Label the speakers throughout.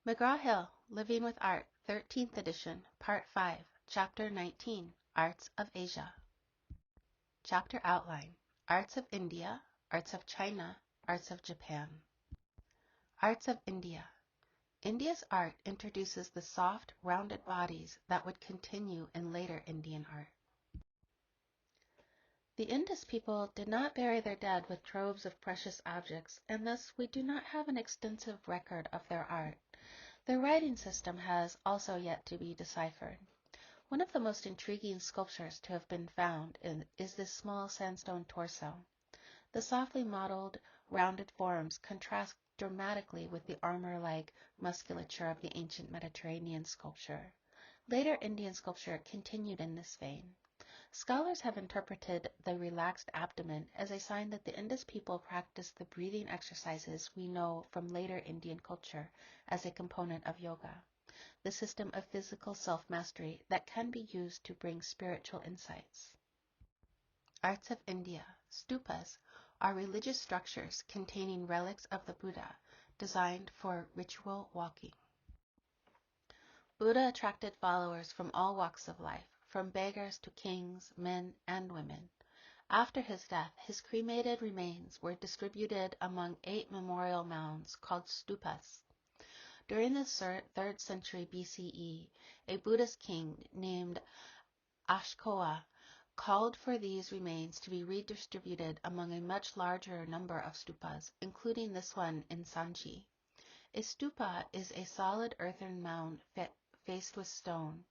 Speaker 1: McGraw-Hill, Living with Art, 13th edition, Part 5, Chapter 19, Arts of Asia. Chapter Outline: Arts of India, Arts of China, Arts of Japan. Arts of India. India's art introduces the soft, rounded bodies that would continue in later Indian art. The Indus people did not bury their dead with troves of precious objects, and thus we do not have an extensive record of their art. Their writing system has also yet to be deciphered. One of the most intriguing sculptures to have been found is this small sandstone torso. The softly modeled, rounded forms contrast dramatically with the armor-like musculature of the ancient Mediterranean sculpture. Later Indian sculpture continued in this vein. Scholars have interpreted the relaxed abdomen as a sign that the Indus people practiced the breathing exercises we know from later Indian culture as a component of yoga, the system of physical self-mastery that can be used to bring spiritual insights. Arts of India. Stupas are religious structures containing relics of the Buddha, designed for ritual walking. Buddha attracted followers from all walks of life, from beggars to kings, men, and women. After his death, his cremated remains were distributed among 8 memorial mounds called stupas. During the 3rd century BCE, a Buddhist king named Ashkoa called for these remains to be redistributed among a much larger number of stupas, including this one in Sanchi. A stupa is a solid earthen mound faced with stone.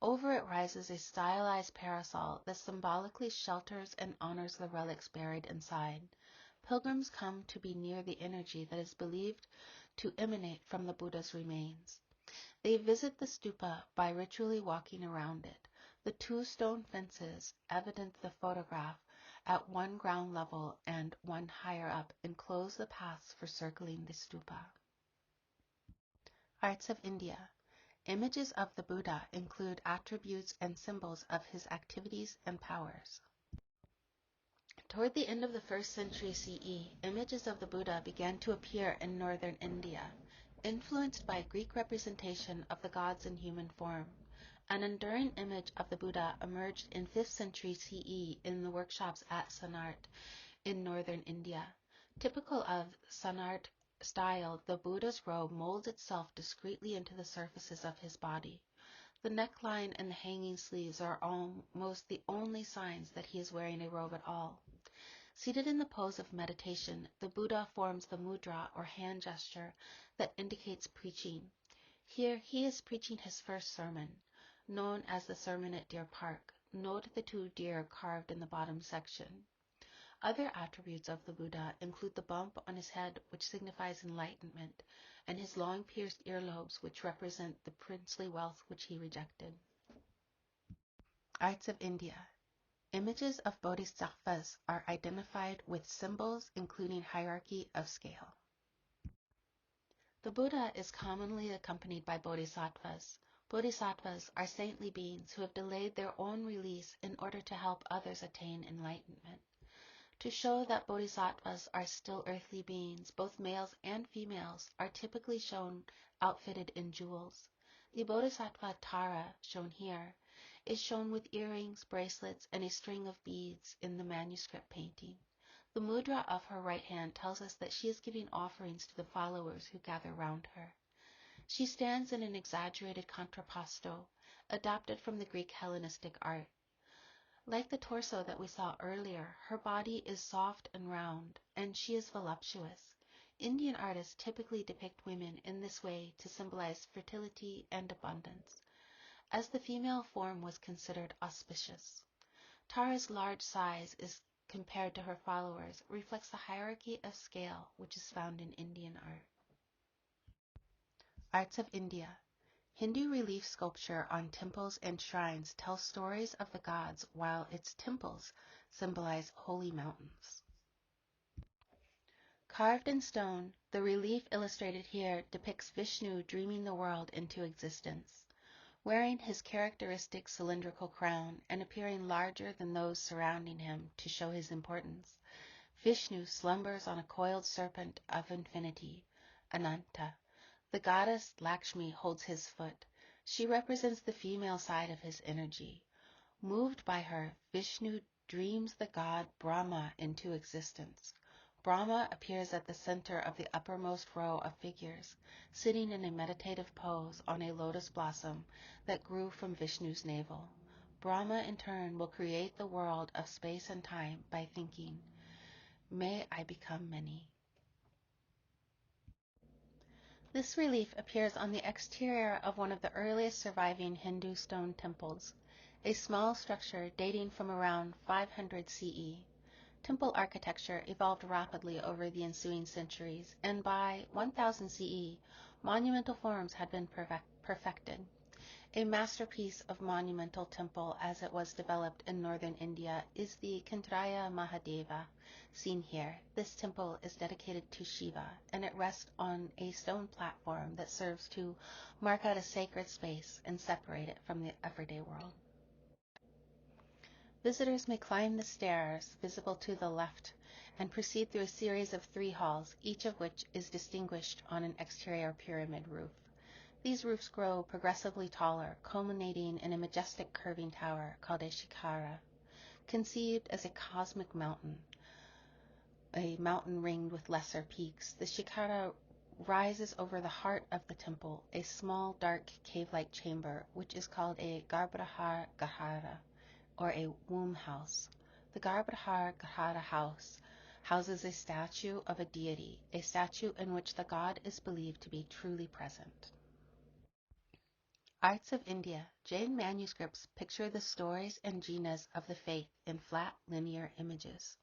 Speaker 1: Over it rises a stylized parasol that symbolically shelters and honors the relics buried inside. Pilgrims come to be near the energy that is believed to emanate from the Buddha's remains. They visit the stupa by ritually walking around it. The 2 stone fences, evident the photograph, at one ground level and one higher up, enclose the paths for circling the stupa. Arts of India. Images of the Buddha include attributes and symbols of his activities and powers. Toward the end of the 1st century CE, images of the Buddha began to appear in northern India, influenced by Greek representation of the gods in human form. An enduring image of the Buddha emerged in 5th century CE in the workshops at Sanart in northern India. Typical of Sanart style, the Buddha's robe molds itself discreetly into the surfaces of his body. The neckline and the hanging sleeves are almost the only signs that he is wearing a robe at all. Seated in the pose of meditation, the Buddha forms the mudra or hand gesture that indicates preaching. Here he is preaching his first sermon, known as the Sermon at Deer Park. Note the 2 deer carved in the bottom section. Other attributes of the Buddha include the bump on his head, which signifies enlightenment, and his long pierced earlobes, which represent the princely wealth which he rejected. Arts of India. Images of bodhisattvas are identified with symbols including hierarchy of scale. The Buddha is commonly accompanied by bodhisattvas. Bodhisattvas are saintly beings who have delayed their own release in order to help others attain enlightenment. To show that bodhisattvas are still earthly beings, both males and females are typically shown outfitted in jewels. The bodhisattva Tara, shown here, is shown with earrings, bracelets, and a string of beads in the manuscript painting. The mudra of her right hand tells us that she is giving offerings to the followers who gather round her. She stands in an exaggerated contrapposto, adapted from the Greek Hellenistic art. Like the torso that we saw earlier, her body is soft and round, and she is voluptuous. Indian artists typically depict women in this way to symbolize fertility and abundance, as the female form was considered auspicious. Tara's large size is compared to her followers reflects the hierarchy of scale which is found in Indian art. Arts of India. Hindu relief sculpture on temples and shrines tells stories of the gods, while its temples symbolize holy mountains. Carved in stone, the relief illustrated here depicts Vishnu dreaming the world into existence. Wearing his characteristic cylindrical crown and appearing larger than those surrounding him to show his importance, Vishnu slumbers on a coiled serpent of infinity, Ananta. The goddess Lakshmi holds his foot. She represents the female side of his energy. Moved by her, Vishnu dreams the god Brahma into existence. Brahma appears at the center of the uppermost row of figures, sitting in a meditative pose on a lotus blossom that grew from Vishnu's navel. Brahma, in turn, will create the world of space and time by thinking, "May I become many." This relief appears on the exterior of one of the earliest surviving Hindu stone temples, a small structure dating from around 500 CE. Temple architecture evolved rapidly over the ensuing centuries, and by 1000 CE, monumental forms had been perfected. A masterpiece of monumental temple as it was developed in northern India is the Kentraya Mahadeva, seen here. This temple is dedicated to Shiva, and it rests on a stone platform that serves to mark out a sacred space and separate it from the everyday world. Visitors may climb the stairs visible to the left and proceed through a series of 3 halls, each of which is distinguished on an exterior pyramid roof. These roofs grow progressively taller, culminating in a majestic curving tower called a shikhara, conceived as a cosmic mountain, a mountain ringed with lesser peaks. The shikhara rises over the heart of the temple, a small, dark, cave-like chamber, which is called a garbhagriha gahara, or a womb house. The garbhagriha gahara house houses a statue of a deity, a statue in which the god is believed to be truly present. Arts of India. Jain manuscripts picture the stories and jinas of the faith in flat, linear images.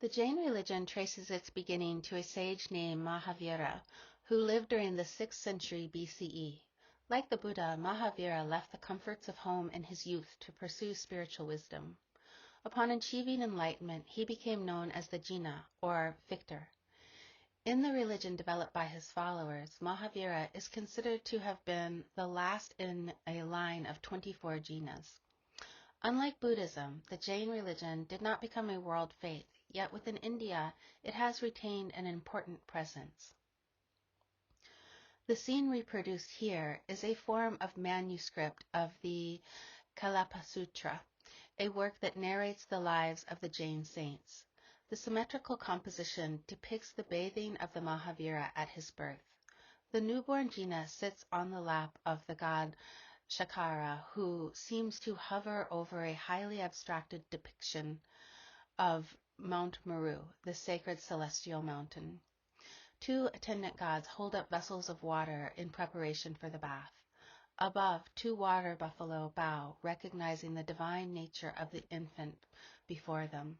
Speaker 1: The Jain religion traces its beginning to a sage named Mahavira, who lived during the 6th century BCE. Like the Buddha, Mahavira left the comforts of home in his youth to pursue spiritual wisdom. Upon achieving enlightenment, he became known as the Jina, or victor. In the religion developed by his followers, Mahavira is considered to have been the last in a line of 24 jinas. Unlike Buddhism, the Jain religion did not become a world faith, yet within India it has retained an important presence. The scene reproduced here is a form of manuscript of the Kalpasutra, a work that narrates the lives of the Jain saints. The symmetrical composition depicts the bathing of the Mahavira at his birth. The newborn Jina sits on the lap of the god Shakara, who seems to hover over a highly abstracted depiction of Mount Meru, the sacred celestial mountain. 2 attendant gods hold up vessels of water in preparation for the bath. Above, 2 water buffalo bow, recognizing the divine nature of the infant before them.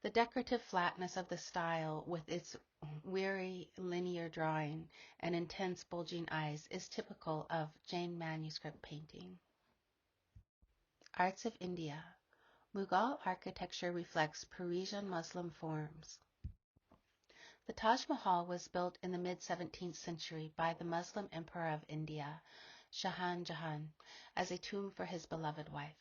Speaker 1: The decorative flatness of the style, with its weary linear drawing and intense bulging eyes, is typical of Jain manuscript painting. Arts of India. Mughal architecture reflects Persian Muslim forms. The Taj Mahal was built in the mid-17th century by the Muslim Emperor of India, Shah Jahan, as a tomb for his beloved wife.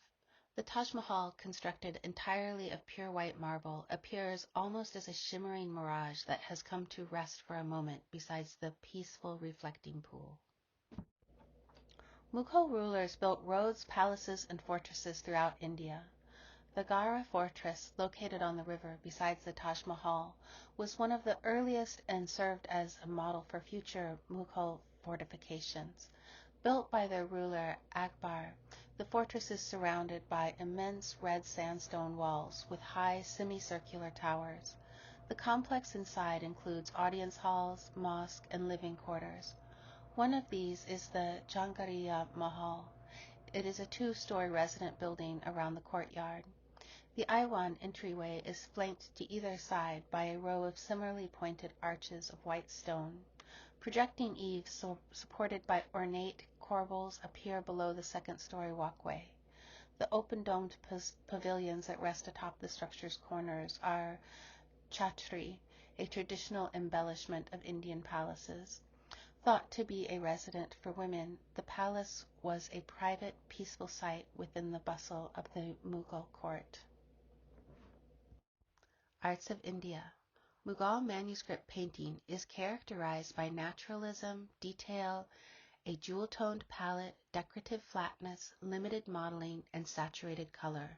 Speaker 1: The Taj Mahal, constructed entirely of pure white marble, appears almost as a shimmering mirage that has come to rest for a moment beside the peaceful reflecting pool. Mughal rulers built roads, palaces, and fortresses throughout India. The Gara fortress, located on the river besides the Taj Mahal, was one of the earliest and served as a model for future Mughal fortifications. Built by their ruler Akbar, the fortress is surrounded by immense red sandstone walls with high semicircular towers. The complex inside includes audience halls, mosque, and living quarters. One of these is the Jangariya Mahal. It is a 2-story resident building around the courtyard. The Iwan entryway is flanked to either side by a row of similarly pointed arches of white stone. Projecting eaves supported by ornate corbels appear below the 2nd-story walkway. The open-domed pavilions that rest atop the structure's corners are chhatri, a traditional embellishment of Indian palaces. Thought to be a residence for women, the palace was a private, peaceful site within the bustle of the Mughal court. Arts of India. Mughal manuscript painting is characterized by naturalism, detail, a jewel-toned palette, decorative flatness, limited modeling, and saturated color.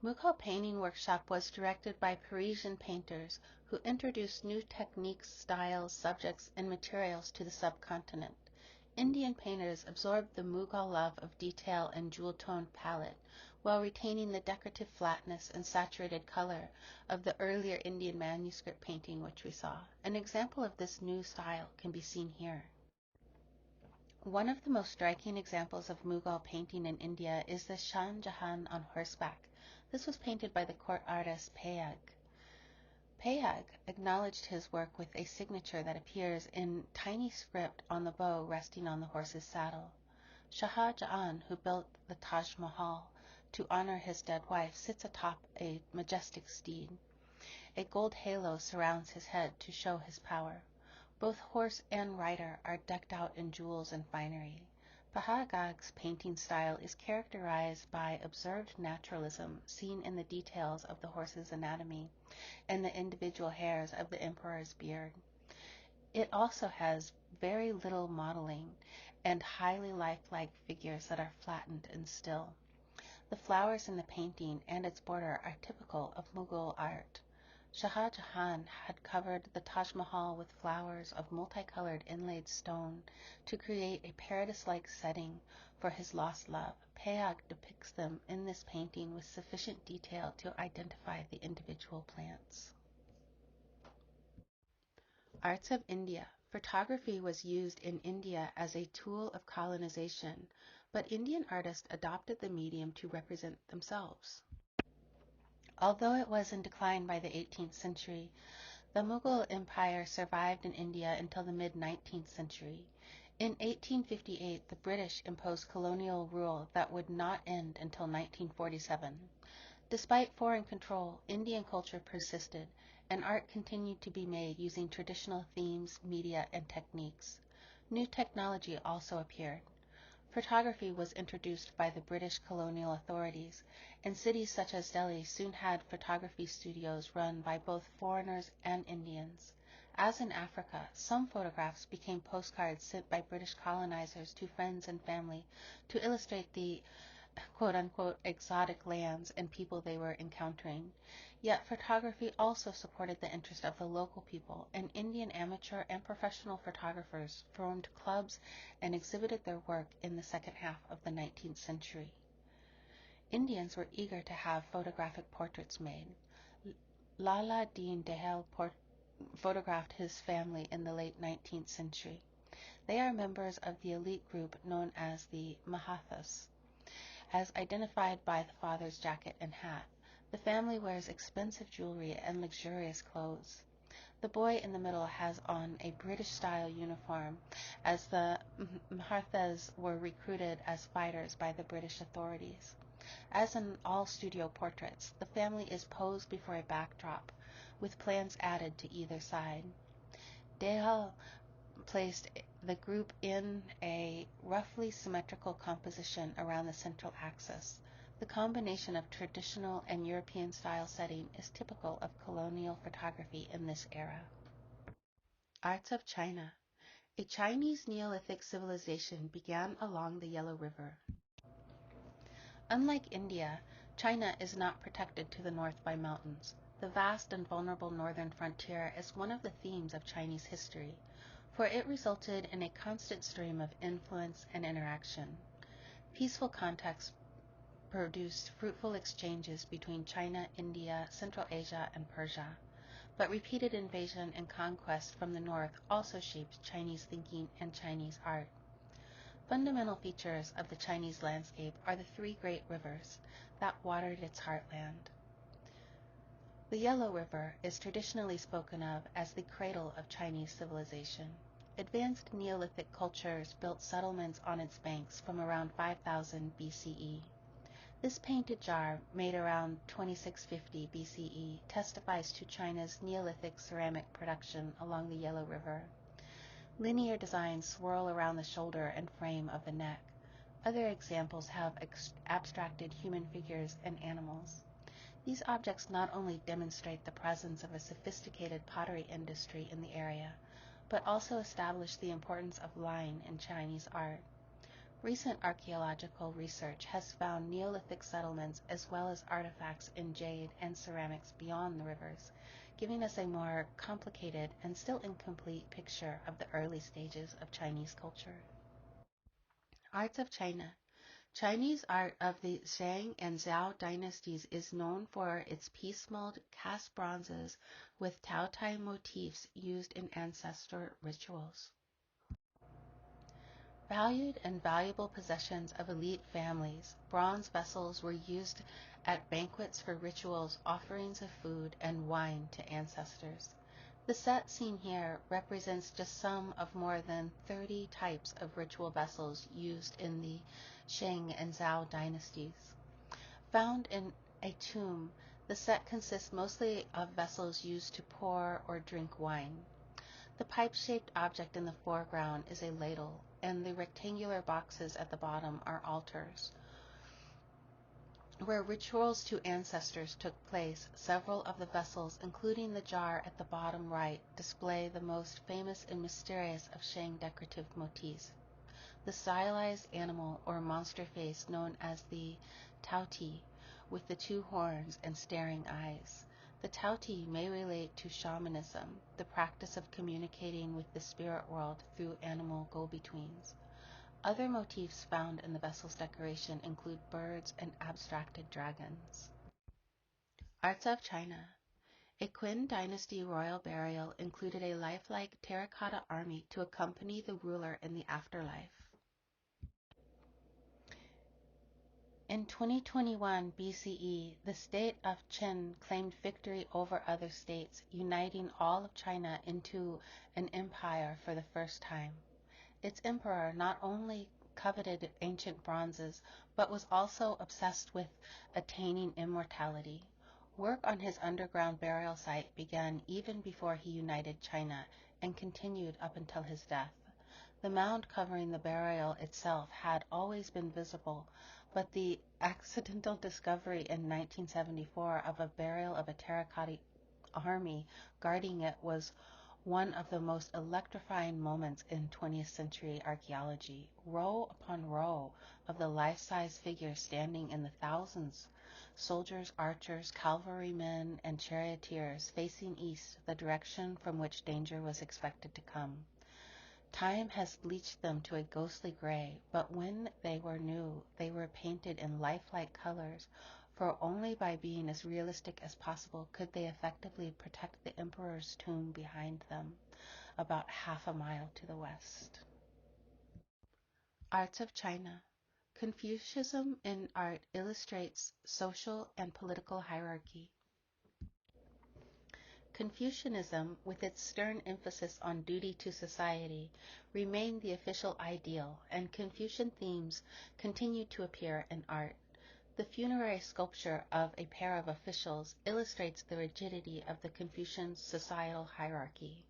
Speaker 1: Mughal painting workshop was directed by Parisian painters who introduced new techniques, styles, subjects, and materials to the subcontinent. Indian painters absorbed the Mughal love of detail and jewel-toned palette, while retaining the decorative flatness and saturated color of the earlier Indian manuscript painting which we saw. An example of this new style can be seen here. One of the most striking examples of Mughal painting in India is the Shah Jahan on horseback. This was painted by the court artist Payag. Payag acknowledged his work with a signature that appears in tiny script on the bow resting on the horse's saddle. Shah Jahan, who built the Taj Mahal to honor his dead wife, sits atop a majestic steed. A gold halo surrounds his head to show his power. Both horse and rider are decked out in jewels and finery. Pahagag's painting style is characterized by observed naturalism seen in the details of the horse's anatomy and the individual hairs of the emperor's beard. It also has very little modeling and highly lifelike figures that are flattened and still. The flowers in the painting and its border are typical of Mughal art. Shah Jahan had covered the Taj Mahal with flowers of multicolored inlaid stone to create a paradise-like setting for his lost love. Payag depicts them in this painting with sufficient detail to identify the individual plants. Arts of India. Photography was used in India as a tool of colonization, but Indian artists adopted the medium to represent themselves. Although it was in decline by the 18th century, the Mughal Empire survived in India until the mid-19th century. In 1858, the British imposed colonial rule that would not end until 1947. Despite foreign control, Indian culture persisted, and art continued to be made using traditional themes, media, and techniques. New technology also appeared. Photography was introduced by the British colonial authorities, and cities such as Delhi soon had photography studios run by both foreigners and Indians. As in Africa, some photographs became postcards sent by British colonizers to friends and family to illustrate the quote-unquote exotic lands and people they were encountering. Yet photography also supported the interest of the local people, and Indian amateur and professional photographers formed clubs and exhibited their work in the second half of the 19th century. Indians were eager to have photographic portraits made. Lala Deen Dehal photographed his family in the late 19th century. They are members of the elite group known as the Mahathas, as identified by the father's jacket and hat. The family wears expensive jewelry and luxurious clothes. The boy in the middle has on a British-style uniform, as the Mahathas were recruited as fighters by the British authorities. As in all studio portraits, the family is posed before a backdrop, with plants added to either side. Dehal placed the group in a roughly symmetrical composition around the central axis. The combination of traditional and European style setting is typical of colonial photography in this era. Arts of China. A Chinese Neolithic civilization began along the Yellow River. Unlike India, China is not protected to the north by mountains. The vast and vulnerable northern frontier is one of the themes of Chinese history, for it resulted in a constant stream of influence and interaction. Peaceful contexts produced fruitful exchanges between China, India, Central Asia, and Persia, but repeated invasion and conquest from the north also shaped Chinese thinking and Chinese art. Fundamental features of the Chinese landscape are the three great rivers that watered its heartland. The Yellow River is traditionally spoken of as the cradle of Chinese civilization. Advanced Neolithic cultures built settlements on its banks from around 5000 BCE. This painted jar, made around 2650 BCE, testifies to China's Neolithic ceramic production along the Yellow River. Linear designs swirl around the shoulder and frame of the neck. Other examples have abstracted human figures and animals. These objects not only demonstrate the presence of a sophisticated pottery industry in the area, but also establish the importance of line in Chinese art. Recent archaeological research has found Neolithic settlements as well as artifacts in jade and ceramics beyond the rivers, giving us a more complicated and still incomplete picture of the early stages of Chinese culture. Arts of China. Chinese art of the Shang and Zhou dynasties is known for its piecemealed cast bronzes with Taotai motifs used in ancestor rituals. Valued and valuable possessions of elite families, bronze vessels were used at banquets for rituals, offerings of food, and wine to ancestors. The set seen here represents just some of more than 30 types of ritual vessels used in the Shang and Zhou dynasties. Found in a tomb, the set consists mostly of vessels used to pour or drink wine. The pipe-shaped object in the foreground is a ladle, and the rectangular boxes at the bottom are altars. Where rituals to ancestors took place, several of the vessels, including the jar at the bottom right, display the most famous and mysterious of Shang decorative motifs. The stylized animal or monster face known as the Taoti, with the two horns and staring eyes. The Taoti may relate to shamanism, the practice of communicating with the spirit world through animal go-betweens. Other motifs found in the vessel's decoration include birds and abstracted dragons. Arts of China. A Qin dynasty royal burial included a lifelike terracotta army to accompany the ruler in the afterlife. In 2021 BCE, the state of Qin claimed victory over other states, uniting all of China into an empire for the first time. Its emperor not only coveted ancient bronzes, but was also obsessed with attaining immortality. Work on his underground burial site began even before he united China and continued up until his death. The mound covering the burial itself had always been visible, but the accidental discovery in 1974 of a burial of a terracotta army guarding it was one of the most electrifying moments in 20th century archaeology. Row upon row of the life-size figures standing in the thousands, soldiers, archers, cavalrymen, and charioteers facing east, the direction from which danger was expected to come. Time has bleached them to a ghostly gray, but when they were new, they were painted in lifelike colors, for only by being as realistic as possible could they effectively protect the emperor's tomb behind them, about half a mile to the west. Arts of China. Confucianism in art illustrates social and political hierarchy. Confucianism, with its stern emphasis on duty to society, remained the official ideal, and Confucian themes continued to appear in art. The funerary sculpture of a pair of officials illustrates the rigidity of the Confucian societal hierarchy.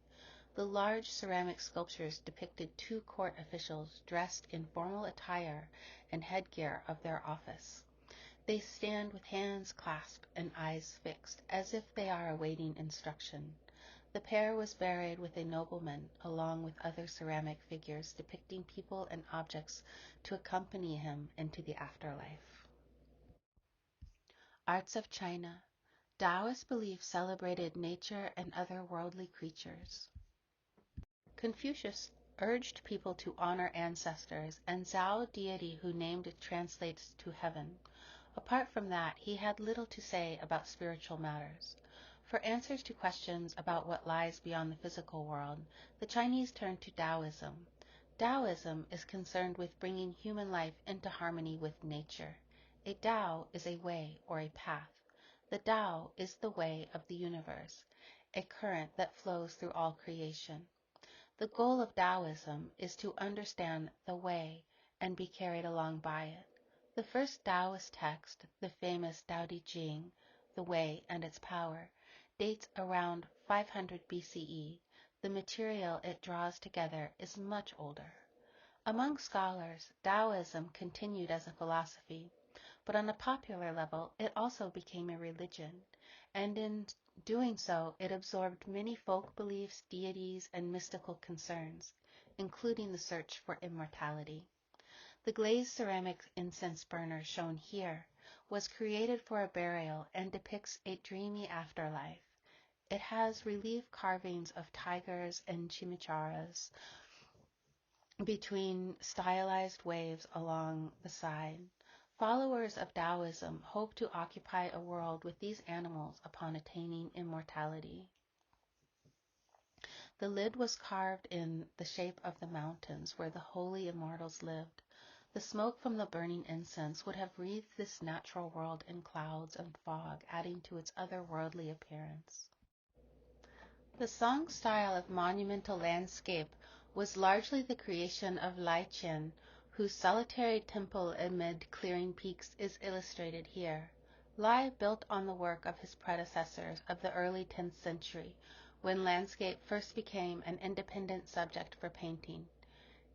Speaker 1: The large ceramic sculptures depicted two court officials dressed in formal attire and headgear of their office. They stand with hands clasped and eyes fixed, as if they are awaiting instruction. The pair was buried with a nobleman, along with other ceramic figures depicting people and objects to accompany him into the afterlife. Arts of China. Taoist belief celebrated nature and other worldly creatures. Confucius urged people to honor ancestors, and Zhao deity who named it translates to heaven. Apart from that, he had little to say about spiritual matters. For answers to questions about what lies beyond the physical world, the Chinese turned to Taoism. Taoism is concerned with bringing human life into harmony with nature. A Tao is a way or a path. The Tao is the way of the universe, a current that flows through all creation. The goal of Taoism is to understand the way and be carried along by it. The first Taoist text, the famous Tao Te Ching, The Way and Its Power, dates around 500 BCE. The material it draws together is much older. Among scholars, Taoism continued as a philosophy, but on a popular level, it also became a religion, and in doing so, it absorbed many folk beliefs, deities, and mystical concerns, including the search for immortality. The glazed ceramic incense burner shown here was created for a burial and depicts a dreamy afterlife. It has relief carvings of tigers and chimicharas between stylized waves along the side. Followers of Taoism hope to occupy a world with these animals upon attaining immortality. The lid was carved in the shape of the mountains where the holy immortals lived. The smoke from the burning incense would have wreathed this natural world in clouds and fog, adding to its otherworldly appearance. The Song style of monumental landscape was largely the creation of Lai Qian, whose solitary temple amid clearing peaks is illustrated here. Lai built on the work of his predecessors of the early 10th century, when landscape first became an independent subject for painting.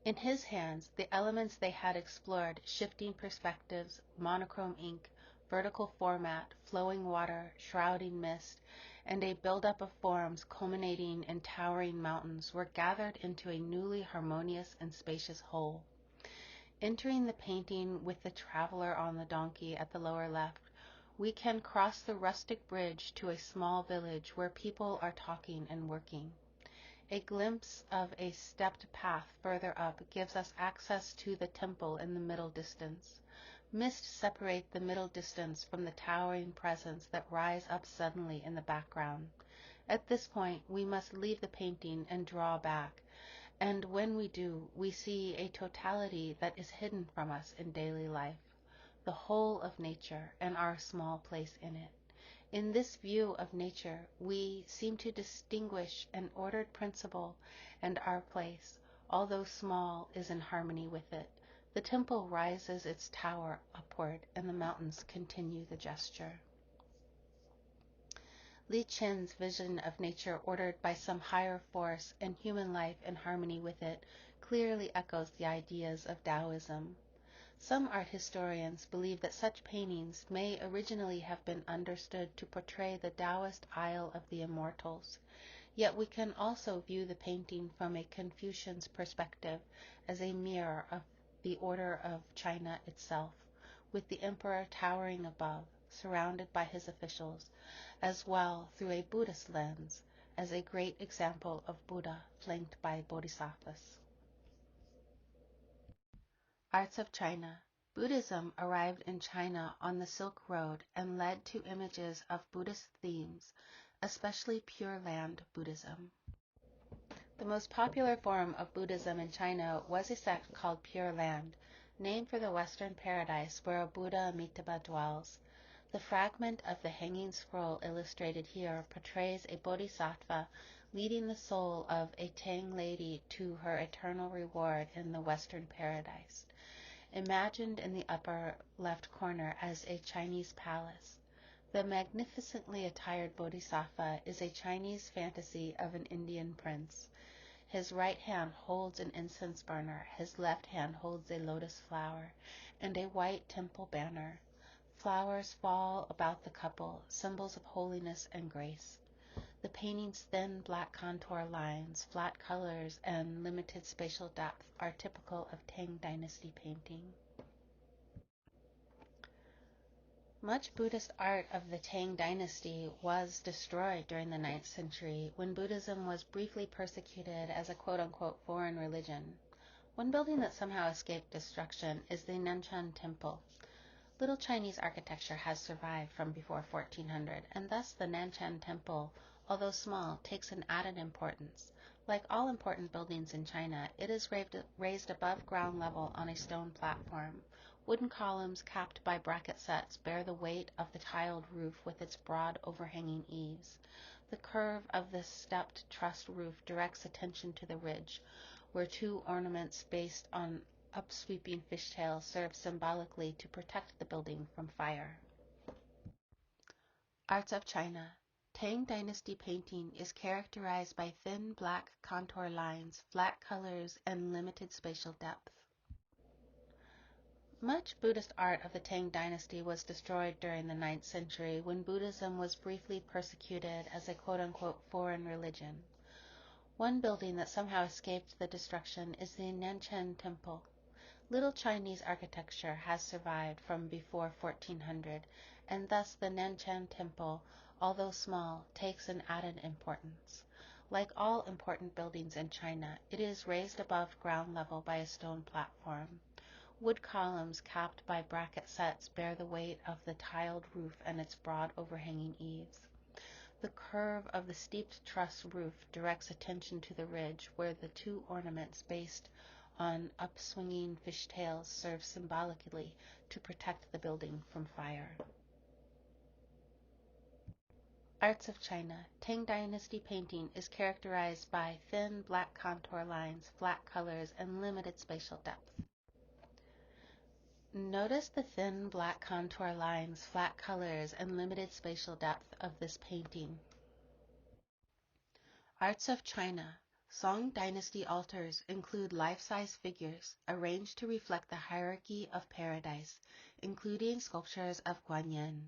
Speaker 1: In his hands, the elements they had explored, shifting perspectives, monochrome ink, vertical format, flowing water, shrouding mist, and a buildup of forms culminating in towering mountains, were gathered into a newly harmonious and spacious whole. Entering the painting with the traveler on the donkey at the lower left, we can cross the rustic bridge to a small village where people are talking and working. A glimpse of a stepped path further up gives us access to the temple in the middle distance. Mist separates the middle distance from the towering presence that rise up suddenly in the background. At this point, we must leave the painting and draw back, and when we do, we see a totality that is hidden from us in daily life, the whole of nature and our small place in it. In this view of nature, we seem to distinguish an ordered principle, and our place, although small, is in harmony with it. The temple rises its tower upward, and the mountains continue the gesture. Li Qian's vision of nature ordered by some higher force and human life in harmony with it clearly echoes the ideas of Taoism. Some art historians believe that such paintings may originally have been understood to portray the Taoist Isle of the Immortals, yet we can also view the painting from a Confucian's perspective as a mirror of the order of China itself, with the emperor towering above, surrounded by his officials, as well through a Buddhist lens, as a great example of Buddha flanked by bodhisattvas. Arts of China. Buddhism arrived in China on the Silk Road and led to images of Buddhist themes, especially Pure Land Buddhism. The most popular form of Buddhism in China was a sect called Pure Land, named for the Western paradise where a Buddha Amitabha dwells. The fragment of the hanging scroll illustrated here portrays a bodhisattva leading the soul of a Tang lady to her eternal reward in the Western paradise, imagined in the upper left corner as a Chinese palace. The magnificently attired bodhisattva is a Chinese fantasy of an Indian prince. His right hand holds an incense burner, his left hand holds a lotus flower, and a white temple banner. Flowers fall about the couple, symbols of holiness and grace. The painting's thin black contour lines, flat colors, and limited spatial depth are typical of Tang Dynasty painting. Much Buddhist art of the Tang Dynasty was destroyed during the 9th century when Buddhism was briefly persecuted as a quote-unquote foreign religion. One building that somehow escaped destruction is the Nanshan Temple. Little Chinese architecture has survived from before 1400, and thus the Nanshan Temple, although small, takes an added importance. Like all important buildings in China, it is raised above ground level on a stone platform. Wooden columns capped by bracket sets bear the weight of the tiled roof with its broad overhanging eaves. The curve of the stepped trussed roof directs attention to the ridge, where two ornaments based on upsweeping fishtails serve symbolically to protect the building from fire. Arts of China. Tang Dynasty painting is characterized by thin black contour lines, flat colors, and limited spatial depth. Much Buddhist art of the Tang dynasty was destroyed during the 9th century when Buddhism was briefly persecuted as a quote-unquote foreign religion. One building that somehow escaped the destruction is the Nanchen Temple. Little Chinese architecture has survived from before 1400, and thus the Nanchen Temple, although small, takes an added importance. Like all important buildings in China, it is raised above ground level by a stone platform. Wood columns capped by bracket sets bear the weight of the tiled roof and its broad overhanging eaves. The curve of the steeped truss roof directs attention to the ridge where the two ornaments based on upswinging fishtails serve symbolically to protect the building from fire. Arts of China. Tang Dynasty painting is characterized by thin black contour lines, flat colors, and limited spatial depth. Notice the thin black contour lines, flat colors, and limited spatial depth of this painting. Arts of China. Song Dynasty altars include life-size figures arranged to reflect the hierarchy of paradise, including sculptures of Guanyin.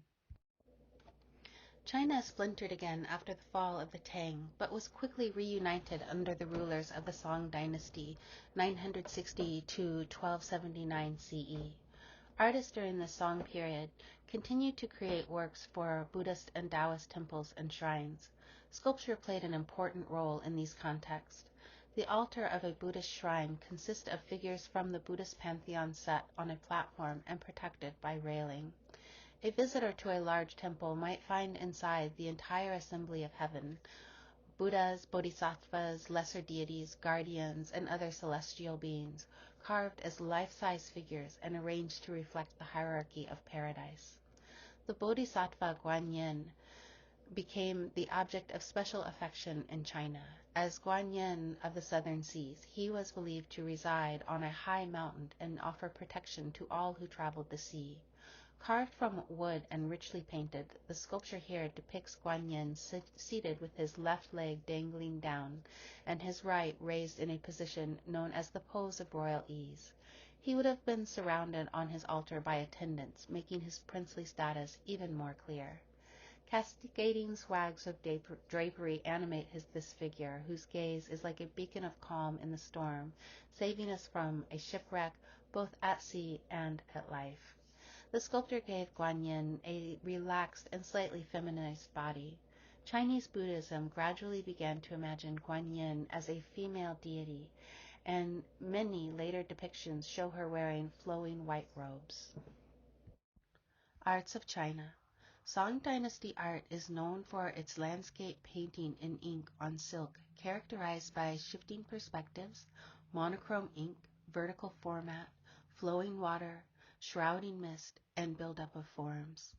Speaker 1: China splintered again after the fall of the Tang, but was quickly reunited under the rulers of the Song Dynasty, 960 to 1279 CE. Artists during the Song period continued to create works for Buddhist and Taoist temples and shrines. Sculpture played an important role in these contexts. The altar of a Buddhist shrine consists of figures from the Buddhist pantheon set on a platform and protected by railing. A visitor to a large temple might find inside the entire assembly of heaven, Buddhas, bodhisattvas, lesser deities, guardians, and other celestial beings, carved as life-size figures and arranged to reflect the hierarchy of paradise. The bodhisattva Guanyin became the object of special affection in China. As Guanyin of the southern seas, he was believed to reside on a high mountain and offer protection to all who traveled the sea. Carved from wood and richly painted, the sculpture here depicts Guanyin seated with his left leg dangling down and his right raised in a position known as the pose of royal ease. He would have been surrounded on his altar by attendants, making his princely status even more clear. Cascading swags of drapery animate this figure, whose gaze is like a beacon of calm in the storm, saving us from a shipwreck both at sea and at life. The sculptor gave Guanyin a relaxed and slightly feminized body. Chinese Buddhism gradually began to imagine Guanyin as a female deity, and many later depictions show her wearing flowing white robes. Arts of China. Song Dynasty art is known for its landscape painting in ink on silk, characterized by shifting perspectives, monochrome ink, vertical format, flowing water, shrouding mist, and buildup of forms.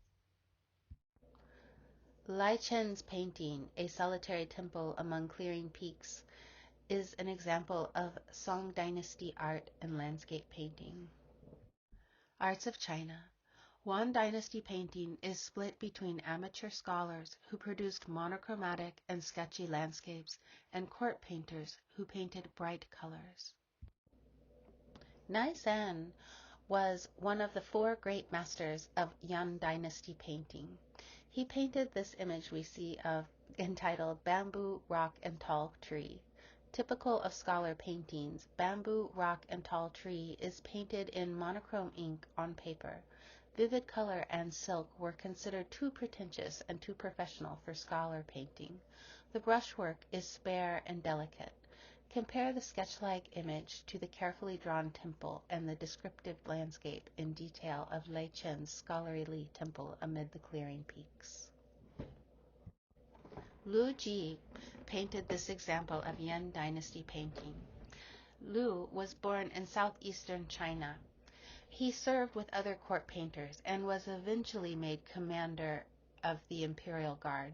Speaker 1: Lai Chen's painting, A Solitary Temple Among Clearing Peaks, is an example of Song Dynasty art and landscape painting. Arts of China. Yuan Dynasty painting is split between amateur scholars who produced monochromatic and sketchy landscapes and court painters who painted bright colors. Nai San was one of the four great masters of Yuan Dynasty painting. He painted this image we see of entitled Bamboo, Rock, and Tall Tree. Typical of scholar paintings, bamboo, rock, and tall tree is painted in monochrome ink on paper. Vivid color and silk were considered too pretentious and too professional for scholar painting. The brushwork is spare and delicate. Compare the sketch-like image to the carefully drawn temple and the descriptive landscape in detail of Lai Chen's scholarly temple amid the clearing peaks. Lu Ji painted this example of Yuan Dynasty painting. Lu was born in southeastern China. He served with other court painters and was eventually made commander of the Imperial Guard.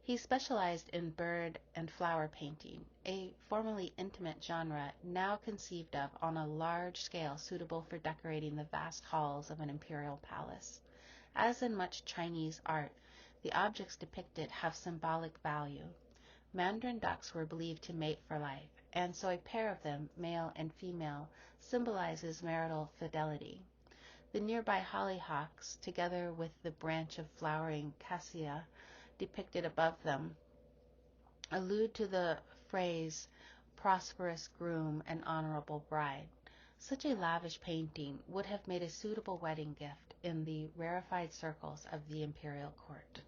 Speaker 1: He specialized in bird and flower painting, a formerly intimate genre now conceived of on a large scale suitable for decorating the vast halls of an imperial palace. As in much Chinese art, the objects depicted have symbolic value. Mandarin ducks were believed to mate for life, and so a pair of them, male and female, symbolizes marital fidelity. The nearby hollyhocks, together with the branch of flowering cassia depicted above them, allude to the phrase prosperous groom and honorable bride. Such a lavish painting would have made a suitable wedding gift in the rarefied circles of the imperial court.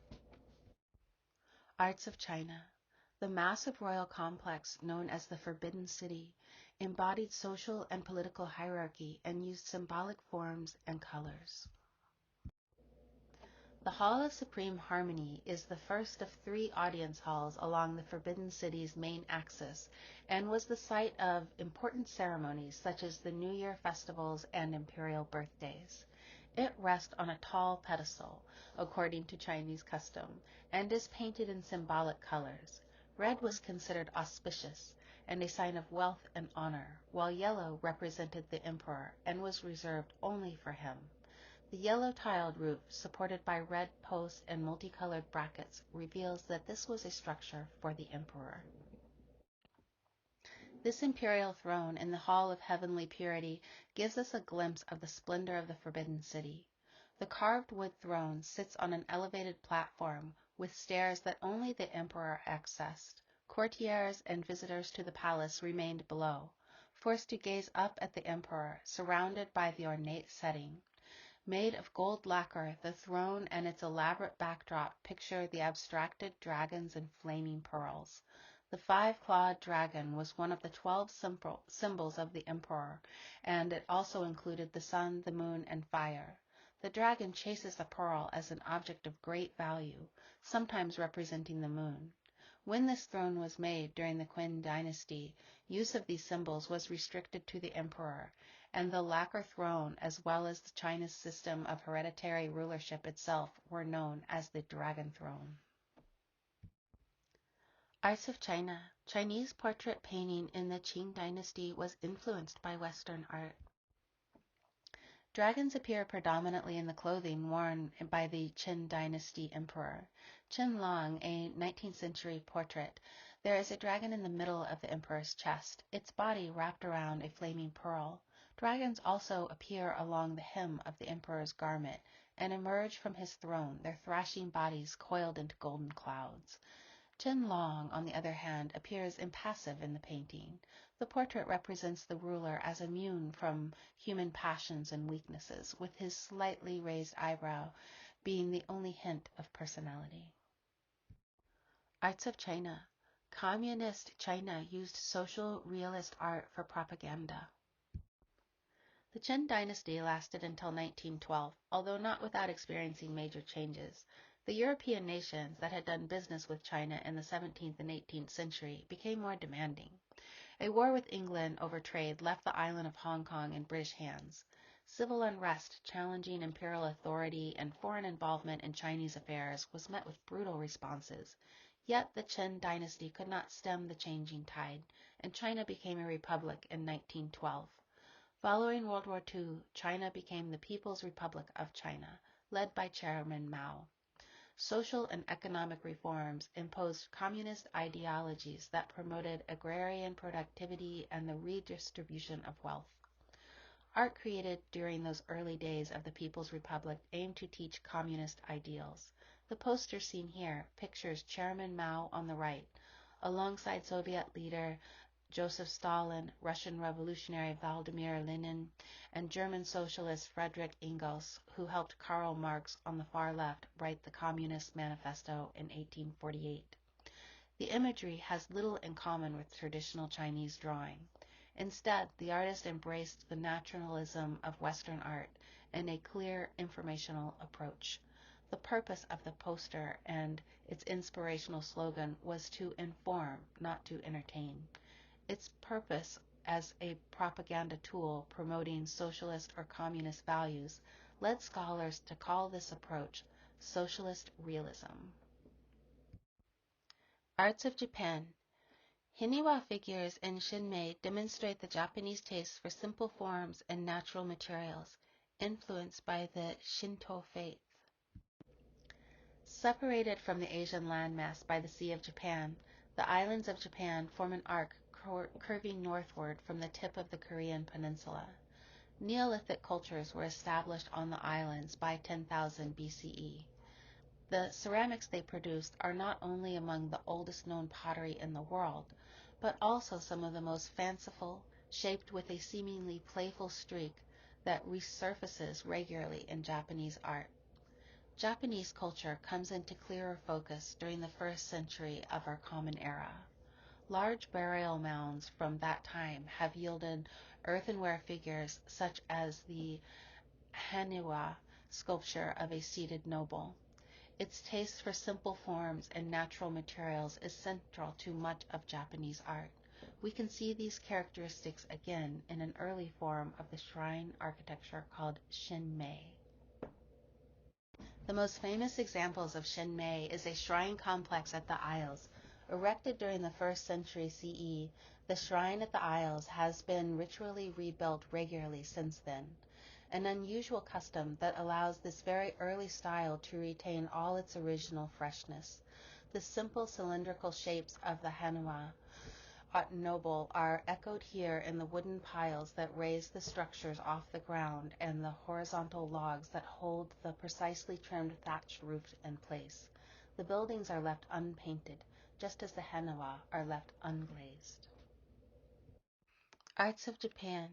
Speaker 1: Arts of China. The massive royal complex known as the Forbidden City embodied social and political hierarchy and used symbolic forms and colors. The Hall of Supreme Harmony is the first of 3 audience halls along the Forbidden City's main axis and was the site of important ceremonies such as the New Year festivals and imperial birthdays. It rests on a tall pedestal, according to Chinese custom, and is painted in symbolic colors. Red was considered auspicious and a sign of wealth and honor, while yellow represented the emperor and was reserved only for him. The yellow-tiled roof, supported by red posts and multicolored brackets, reveals that this was a structure for the emperor. This imperial throne in the Hall of Heavenly Purity gives us a glimpse of the splendor of the Forbidden City. The carved wood throne sits on an elevated platform with stairs that only the emperor accessed. Courtiers and visitors to the palace remained below, forced to gaze up at the emperor, surrounded by the ornate setting. Made of gold lacquer, the throne and its elaborate backdrop picture the abstracted dragons and flaming pearls. The 5-clawed dragon was one of the 12 symbols of the emperor, and it also included the sun, the moon, and fire. The dragon chases the pearl as an object of great value, sometimes representing the moon. When this throne was made during the Qin dynasty, use of these symbols was restricted to the emperor, and the lacquer throne, as well as China's system of hereditary rulership itself, were known as the Dragon Throne. Arts of China. Chinese portrait painting in the Qing dynasty was influenced by Western art. Dragons appear predominantly in the clothing worn by the Qin dynasty emperor. Qianlong, a 19th century portrait. There is a dragon in the middle of the emperor's chest, its body wrapped around a flaming pearl. Dragons also appear along the hem of the emperor's garment and emerge from his throne, their thrashing bodies coiled into golden clouds. Qianlong, on the other hand, appears impassive in the painting. The portrait represents the ruler as immune from human passions and weaknesses, with his slightly raised eyebrow being the only hint of personality. Arts of China. Communist China used social realist art for propaganda. The Qin dynasty lasted until 1912, although not without experiencing major changes. The European nations that had done business with China in the 17th and 18th century became more demanding. A war with England over trade left the island of Hong Kong in British hands. Civil unrest challenging imperial authority and foreign involvement in Chinese affairs was met with brutal responses. Yet the Qin dynasty could not stem the changing tide, and China became a republic in 1912. Following World War II, China became the People's Republic of China, led by Chairman Mao. Social and economic reforms imposed communist ideologies that promoted agrarian productivity and the redistribution of wealth. Art created during those early days of the People's Republic aimed to teach communist ideals. The poster seen here pictures Chairman Mao on the right, alongside Soviet leader Joseph Stalin, Russian revolutionary Vladimir Lenin, and German socialist Friedrich Engels, who helped Karl Marx on the far left write the Communist Manifesto in 1848. The imagery has little in common with traditional Chinese drawing. Instead, the artist embraced the naturalism of Western art and a clear informational approach. The purpose of the poster and its inspirational slogan was to inform, not to entertain. Its purpose as a propaganda tool promoting socialist or communist values led scholars to call this approach socialist realism. Arts of Japan. Hiniwa figures in Shinmei demonstrate the Japanese taste for simple forms and natural materials, influenced by the Shinto faith. Separated from the Asian landmass by the Sea of Japan, the islands of Japan form an arc curving northward from the tip of the Korean peninsula. Neolithic cultures were established on the islands by 10,000 BCE. The ceramics they produced are not only among the oldest known pottery in the world, but also some of the most fanciful, shaped with a seemingly playful streak that resurfaces regularly in Japanese art. Japanese culture comes into clearer focus during the first century of our Common Era. Large burial mounds from that time have yielded earthenware figures such as the Haniwa sculpture of a seated noble. Its taste for simple forms and natural materials is central to much of Japanese art. We can see these characteristics again in an early form of the shrine architecture called shinmei. The most famous examples of shinmei is a shrine complex at the Isles. Erected during the 1st century CE, the shrine at the Isles has been ritually rebuilt regularly since then, an unusual custom that allows this very early style to retain all its original freshness. The simple cylindrical shapes of the Haniwa noble are echoed here in the wooden piles that raise the structures off the ground and the horizontal logs that hold the precisely trimmed thatched roof in place. The buildings are left unpainted, just as the Haniwa are left unglazed. Arts of Japan.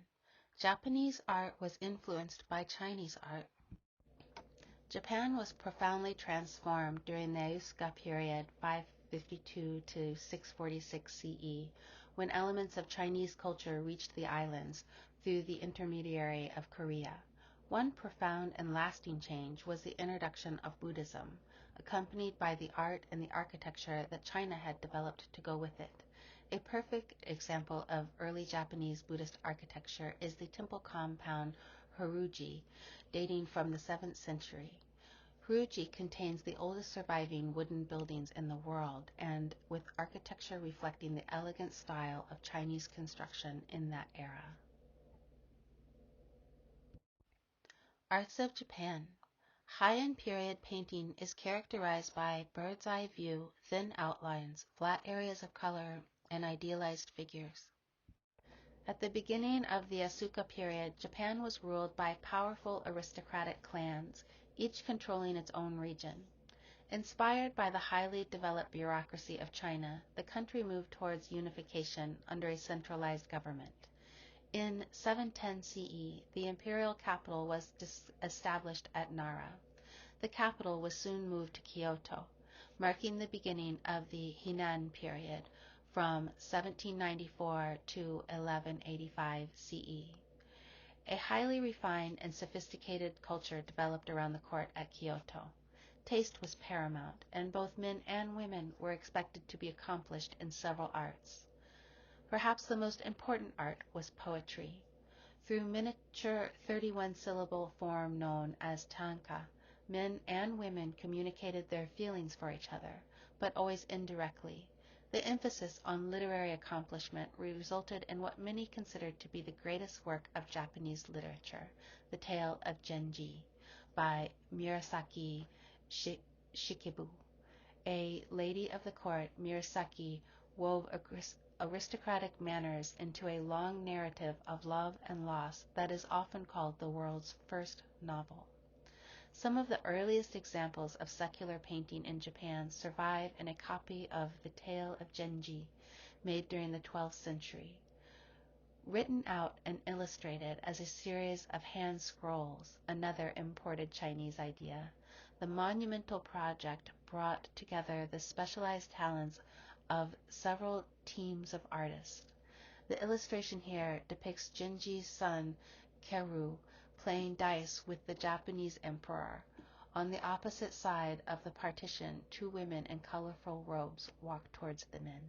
Speaker 1: Japanese art was influenced by Chinese art. Japan was profoundly transformed during the Eisuga period 552 to 646 CE, when elements of Chinese culture reached the islands through the intermediary of Korea. One profound and lasting change was the introduction of Buddhism, accompanied by the art and the architecture that China had developed to go with it. A perfect example of early Japanese Buddhist architecture is the temple compound Horyuji, dating from the 7th century. Horyuji contains the oldest surviving wooden buildings in the world, and with architecture reflecting the elegant style of Chinese construction in that era. Arts of Japan. Heian period painting is characterized by bird's eye view, thin outlines, flat areas of color, and idealized figures. At the beginning of the Asuka period, Japan was ruled by powerful aristocratic clans, each controlling its own region. Inspired by the highly developed bureaucracy of China, the country moved towards unification under a centralized government. In 710 CE, the imperial capital was established at Nara. The capital was soon moved to Kyoto, marking the beginning of the Heian period from 1794 to 1185 CE. A highly refined and sophisticated culture developed around the court at Kyoto. Taste was paramount, and both men and women were expected to be accomplished in several arts. Perhaps the most important art was poetry. Through miniature 31-syllable form known as tanka, men and women communicated their feelings for each other, but always indirectly. The emphasis on literary accomplishment resulted in what many considered to be the greatest work of Japanese literature, The Tale of Genji, by Murasaki Shikibu. A lady of the court, Murasaki wove aristocratic manners into a long narrative of love and loss that is often called the world's first novel. Some of the earliest examples of secular painting in Japan survive in a copy of The Tale of Genji, made during the 12th century. Written out and illustrated as a series of hand scrolls, another imported Chinese idea, the monumental project brought together the specialized talents of several teams of artists. The illustration here depicts Genji's son, Keru, playing dice with the Japanese emperor. On the opposite side of the partition, two women in colorful robes walk towards the men.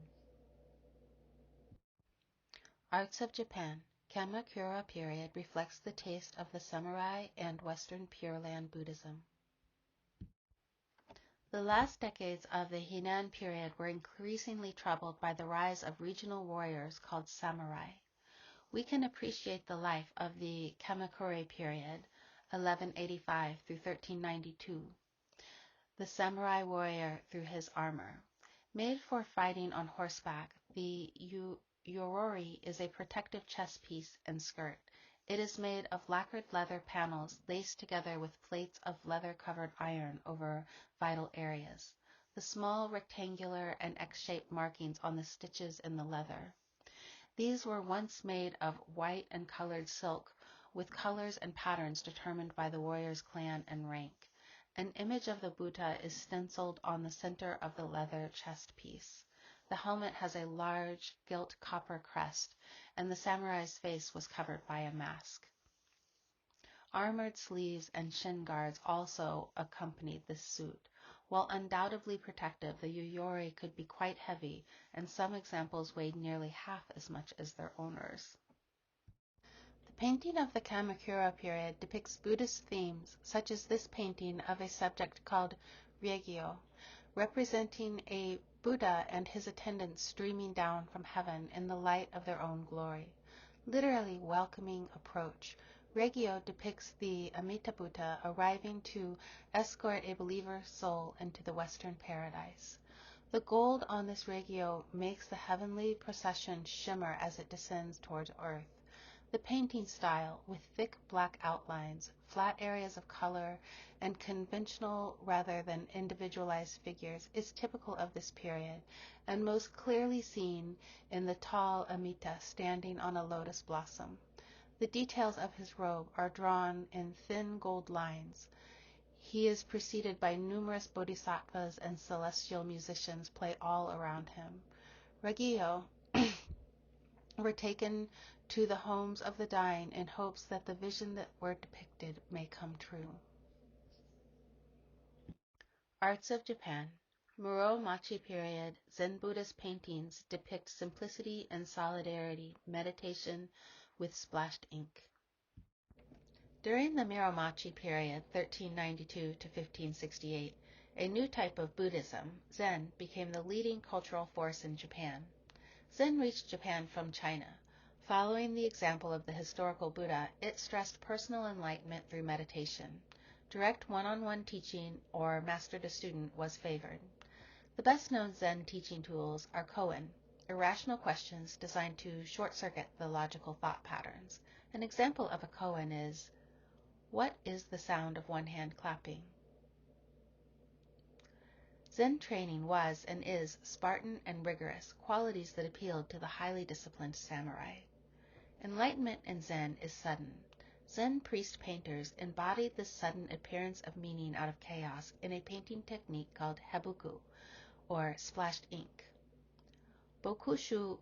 Speaker 1: Arts of Japan. Kamakura period reflects the taste of the samurai and Western Pure Land Buddhism. The last decades of the Heian period were increasingly troubled by the rise of regional warriors called samurai. We can appreciate the life of the Kamakura period, 1185 through 1392, the samurai warrior through his armor. Made for fighting on horseback, the yorori is a protective chest piece and skirt, It is made of lacquered leather panels laced together with plates of leather-covered iron over vital areas. The small rectangular and X-shaped markings on the stitches in the leather. These were once made of white and colored silk, with colors and patterns determined by the warrior's clan and rank. An image of the Buddha is stenciled on the center of the leather chest piece. The helmet has a large gilt copper crest, and the samurai's face was covered by a mask. Armored sleeves and shin guards also accompanied this suit. While undoubtedly protective, the yuyori could be quite heavy, and some examples weighed nearly half as much as their owners. The painting of the Kamakura period depicts Buddhist themes, such as this painting of a subject called Ryegyo, representing a Buddha and his attendants streaming down from heaven in the light of their own glory. Literally welcoming approach, Ryegyo depicts the Amitabha arriving to escort a believer's soul into the Western paradise. The gold on this Ryegyo makes the heavenly procession shimmer as it descends towards earth. The painting style, with thick black outlines, flat areas of color, and conventional rather than individualized figures, is typical of this period, and most clearly seen in the tall Amita standing on a lotus blossom. The details of his robe are drawn in thin gold lines. He is preceded by numerous bodhisattvas, and celestial musicians play all around him. Ryegyo were taken to the homes of the dying in hopes that the vision that were depicted may come true. Arts of Japan. Muromachi period Zen Buddhist paintings depict simplicity and solidarity, meditation with splashed ink. During the Muromachi period, 1392 to 1568, a new type of Buddhism, Zen, became the leading cultural force in Japan. Zen reached Japan from China. Following the example of the historical Buddha, it stressed personal enlightenment through meditation. Direct one-on-one teaching or master to student was favored. The best-known Zen teaching tools are koan, irrational questions designed to short-circuit the logical thought patterns. An example of a koan is, what is the sound of one hand clapping? Zen training was and is Spartan and rigorous, qualities that appealed to the highly disciplined samurai. Enlightenment in Zen is sudden. Zen priest-painters embodied this sudden appearance of meaning out of chaos in a painting technique called hebuku, or splashed ink. Bokushu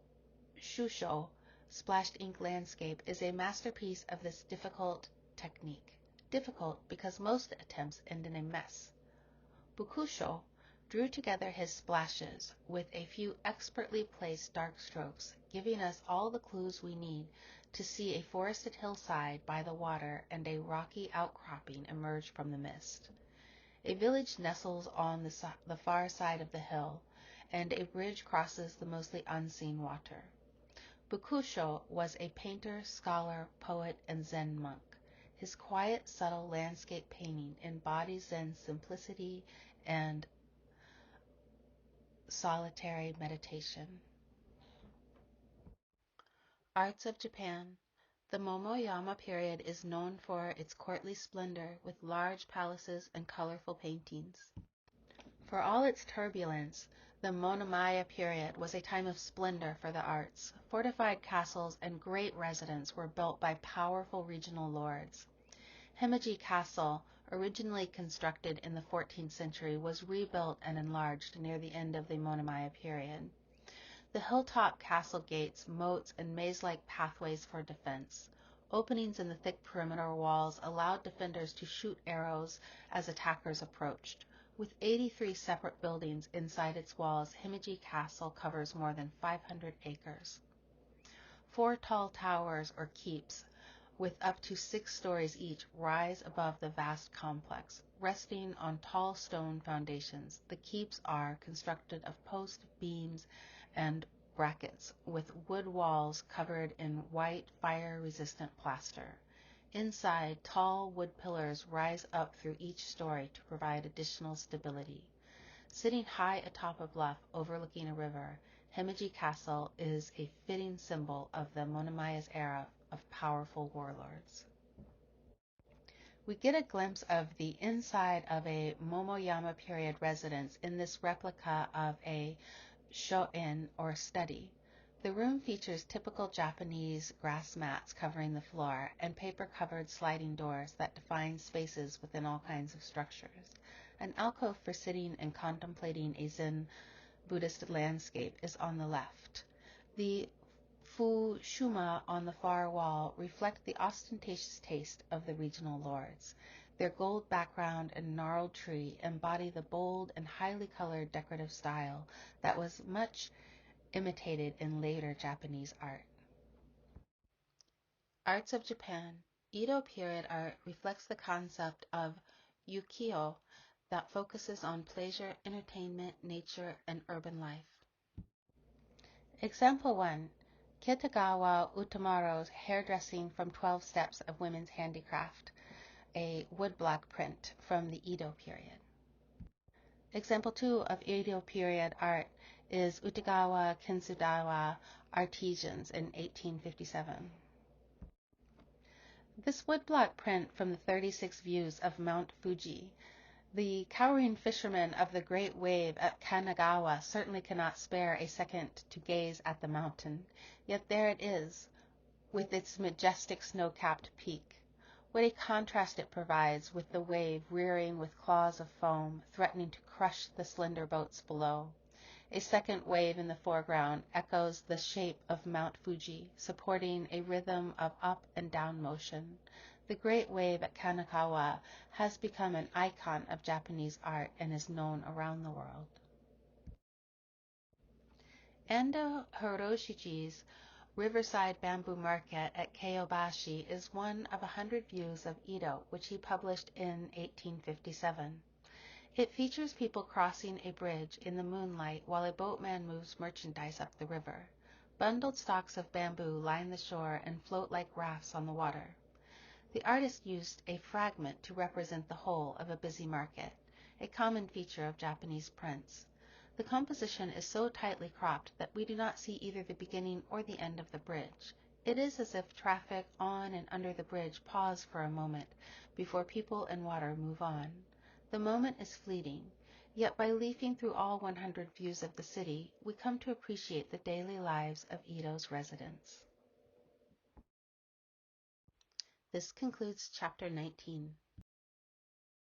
Speaker 1: Shusho, splashed ink landscape, is a masterpiece of this difficult technique. Difficult because most attempts end in a mess. Bokusho drew together his splashes with a few expertly placed dark strokes, giving us all the clues we need to see a forested hillside by the water and a rocky outcropping emerge from the mist. A village nestles on the far side of the hill, and a bridge crosses the mostly unseen water. Bokusho was a painter, scholar, poet, and Zen monk. His quiet, subtle landscape painting embodies Zen's simplicity and solitary meditation. Arts of Japan. The Momoyama period is known for its courtly splendor with large palaces and colorful paintings. For all its turbulence, the Monomaya period was a time of splendor for the arts. Fortified castles and great residences were built by powerful regional lords. Himeji Castle, originally constructed in the 14th century, was rebuilt and enlarged near the end of the Monomaya period. The hilltop castle gates, moats, and maze-like pathways for defense. Openings in the thick perimeter walls allowed defenders to shoot arrows as attackers approached. With 83 separate buildings inside its walls, Himeji Castle covers more than 500 acres. 4 tall towers, or keeps, with up to 6 stories each, rise above the vast complex, resting on tall stone foundations. The keeps are constructed of posts, beams, and brackets, with wood walls covered in white, fire-resistant plaster. Inside, tall wood pillars rise up through each story to provide additional stability. Sitting high atop a bluff overlooking a river, Himeji Castle is a fitting symbol of the Monomaya's era of powerful warlords. We get a glimpse of the inside of a Momoyama period residence in this replica of a shoin or study. The room features typical Japanese grass mats covering the floor and paper-covered sliding doors that define spaces within all kinds of structures. An alcove for sitting and contemplating a Zen Buddhist landscape is on the left. The Fushuma on the far wall reflect the ostentatious taste of the regional lords. Their gold background and gnarled tree embody the bold and highly colored decorative style that was much imitated in later Japanese art. Arts of Japan. Edo period art reflects the concept of ukiyo that focuses on pleasure, entertainment, nature, and urban life. Example 1. Kitagawa Utamaro's Hairdressing from 12 Steps of Women's Handicraft, a woodblock print from the Edo period. Example 2 of Edo period art is Utagawa Kinsudawa Artisans in 1857. This woodblock print from the 36 views of Mount Fuji. The cowering fishermen of the great wave at Kanagawa certainly cannot spare a second to gaze at the mountain, yet there it is, with its majestic snow-capped peak. What a contrast it provides with the wave rearing with claws of foam, threatening to crush the slender boats below. A second wave in the foreground echoes the shape of Mount Fuji, supporting a rhythm of up and down motion. The great wave at Kanagawa has become an icon of Japanese art and is known around the world. Ando Hiroshichi's Riverside Bamboo Market at Keiyobashi is one of 100 views of Edo, which he published in 1857. It features people crossing a bridge in the moonlight while a boatman moves merchandise up the river. Bundled stalks of bamboo line the shore and float like rafts on the water. The artist used a fragment to represent the whole of a busy market, a common feature of Japanese prints. The composition is so tightly cropped that we do not see either the beginning or the end of the bridge. It is as if traffic on and under the bridge pause for a moment before people and water move on. The moment is fleeting, yet by leafing through all 100 views of the city, we come to appreciate the daily lives of Edo's residents. This concludes Chapter 19.